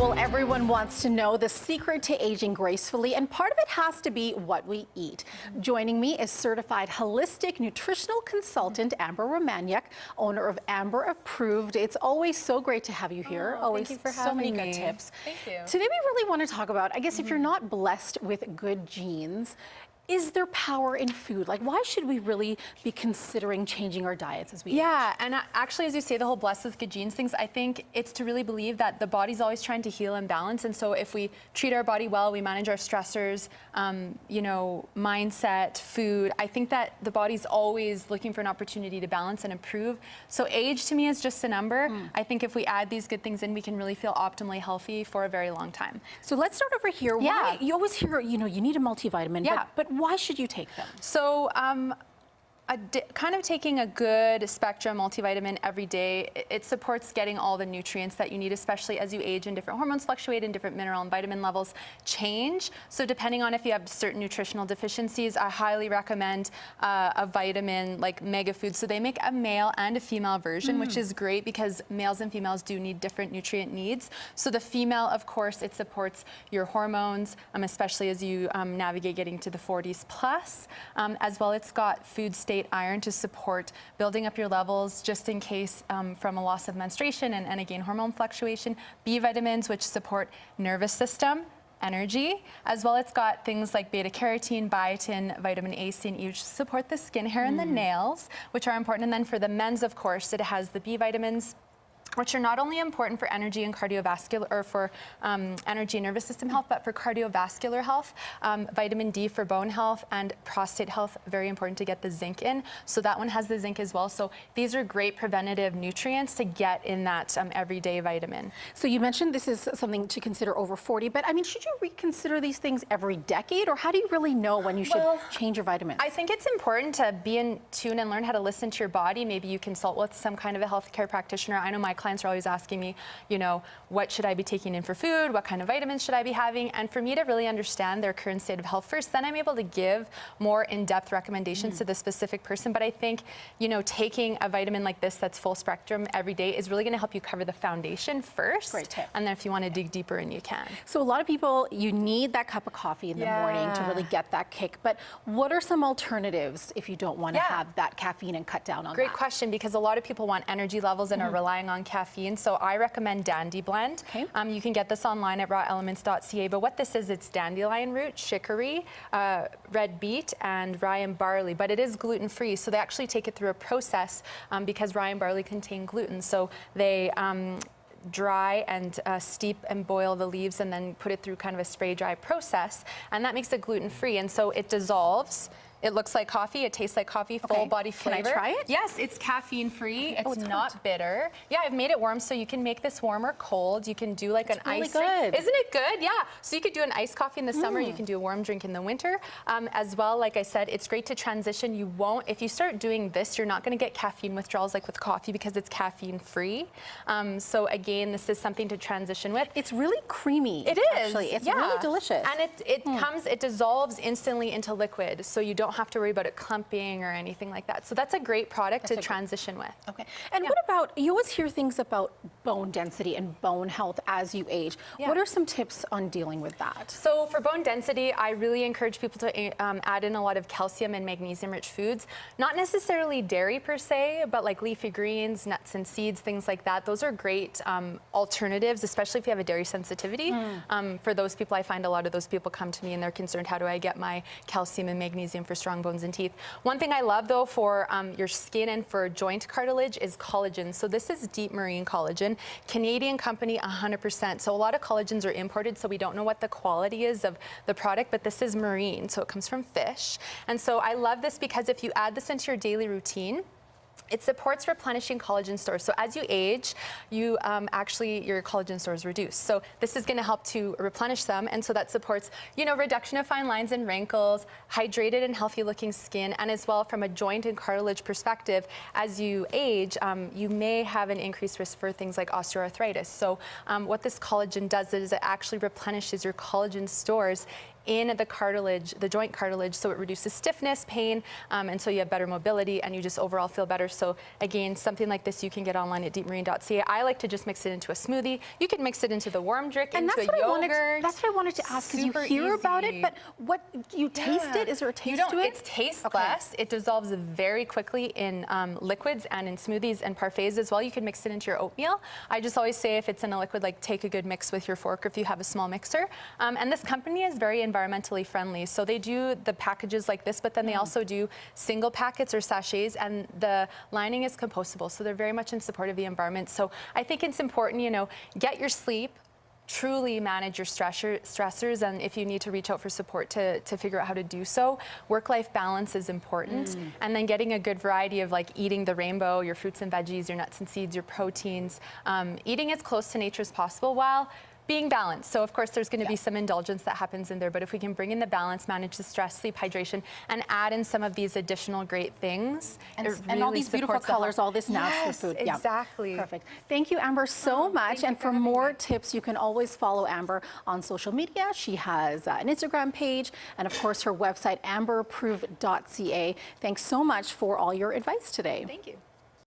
Well, everyone wants to know the secret to aging gracefully, and part of it has to be what we eat. Joining me is certified holistic nutritional consultant Amber Romaniuk, owner of Amber Approved. It's always so great to have you here. Always thank you for so many having good me. tips. Thank you. Today we really want to talk about, I guess, if you're not blessed with good genes, is there power in food? Like, why should we really be considering changing our diets as we age? Yeah, and actually, as you say, the whole blessed with good genes things, I think it's to really believe that the body's always trying to heal and balance. And so if we treat our body well, we manage our stressors, you know, mindset, food, I think that the body's always looking for an opportunity to balance and improve. So age to me is just a number. I think if we add these good things in, we can really feel optimally healthy for a very long time. So let's start over here. Yeah. Why, you always hear, you know, you need a multivitamin, Yeah. but why should you take them? So kind of taking a good spectrum multivitamin every day, it supports getting all the nutrients that you need, especially as you age and different hormones fluctuate and different mineral and vitamin levels change. So depending on if you have certain nutritional deficiencies, I highly recommend a vitamin like Mega Foods. So they make a male and a female version, which is great because males and females do need different nutrient needs. So the female, of course, it supports your hormones, especially as you navigate getting to the 40s plus. As well, it's got food state iron to support building up your levels just in case from a loss of menstruation and again hormone fluctuation. B vitamins, which support nervous system, energy, as well it's got things like beta carotene, biotin, vitamin A, C, and E, which support the skin, hair, and the nails, which are important. And then for the men's, of course, it has the B vitamins, which are not only important for energy and cardiovascular, or for energy and nervous system health, but for cardiovascular health. Vitamin D for bone health and prostate health, very important to get the zinc in. So that one has the zinc as well. So these are great preventative nutrients to get in that everyday vitamin. So you mentioned this is something to consider over 40, but I mean, should you reconsider these things every decade, or how do you really know when you should change your vitamins? I think it's important to be in tune and learn how to listen to your body. Maybe you consult with some kind of a healthcare practitioner. I know my clients are always asking me, you know, what should I be taking in for food? What kind of vitamins should I be having? And for me to really understand their current state of health first, then I'm able to give more in-depth recommendations to the specific person. But I think, you know, taking a vitamin like this that's full spectrum every day is really going to help you cover the foundation first. Great tip. And then if you want to dig deeper in, you can. So a lot of people, you need that cup of coffee in the morning to really get that kick. But what are some alternatives if you don't want to have that caffeine and cut down on that? Great question, because a lot of people want energy levels and are relying on caffeine. So I recommend Dandy Blend. Okay. You can get this online at rawelements.ca. But what this is, it's dandelion root, chicory, red beet, and rye and barley. But it is gluten-free, so they actually take it through a process because rye and barley contain gluten. So they dry and steep and boil the leaves and then put it through kind of a spray dry process, and that makes it gluten-free. And so it dissolves. It looks like coffee, it tastes like coffee, full body flavor. Can I try it? Yes, it's caffeine free. Okay. It's not bitter. Yeah, I've made it warm, so you can make this warm or cold. You can do like an ice drink. Isn't it good? Yeah. So you could do an iced coffee in the summer, you can do a warm drink in the winter. As well, like I said, it's great to transition. You won't, if you start doing this, you're not gonna get caffeine withdrawals like with coffee because it's caffeine free. So again, this is something to transition with. It's really creamy. It is. Actually. It's really delicious. And it dissolves instantly into liquid, so you don't have to worry about it clumping or anything like that. So that's a great product to transition with. Okay. And what about, you always hear things about bone density and bone health as you age. What are some tips on dealing with that? So for bone density, I really encourage people to add in a lot of calcium and magnesium-rich foods. Not necessarily dairy per se, but like leafy greens, nuts and seeds, things like that. Those are great alternatives, especially if you have a dairy sensitivity. For those people, I find a lot of those people come to me and they're concerned, how do I get my calcium and magnesium for strong bones and teeth? One thing I love though for your skin and for joint cartilage is collagen. So this is deep marine collagen, Canadian company, 100%. So a lot of collagens are imported, so we don't know what the quality is of the product, but this is marine, so it comes from fish. And so I love this because if you add this into your daily routine, it supports replenishing collagen stores. So as you age, you actually, your collagen stores reduce. So this is gonna help to replenish them. And so that supports, you know, reduction of fine lines and wrinkles, hydrated and healthy looking skin, and as well from a joint and cartilage perspective, as you age, you may have an increased risk for things like osteoarthritis. So what this collagen does is it actually replenishes your collagen stores in the cartilage, the joint cartilage, so it reduces stiffness, pain, and so you have better mobility and you just overall feel better. So again, something like this you can get online at deepmarine.ca. I like to just mix it into a smoothie. You can mix it into the warm drink, And into that's a what yogurt. that's what I wanted to ask, because you Super hear about it, easy. but what, you taste it? Is there a taste to it? It's tasteless. It dissolves very quickly in liquids and in smoothies and parfaits as well. You can mix it into your oatmeal. I just always say if it's in a liquid, like take a good mix with your fork or if you have a small mixer. And this company is very environmentally friendly. So they do the packages like this, but then they also do single packets or sachets, and the lining is compostable. So they're very much in support of the environment. So I think it's important, you know, get your sleep, truly manage your stressors, and if you need to reach out for support to figure out how to do so, work-life balance is important. And then getting a good variety of like eating the rainbow, your fruits and veggies, your nuts and seeds, your proteins, eating as close to nature as possible while being balanced. So of course there's going to be some indulgence that happens in there, but if we can bring in the balance, manage the stress, sleep, hydration, and add in some of these additional great things, and all these beautiful colors, all this natural food. Yeah, exactly. Perfect. Thank you, Amber, so much. And for more tips, you can always follow Amber on social media. She has an Instagram page and, of course, her website, amberproof.ca. Thanks so much for all your advice today. Thank you.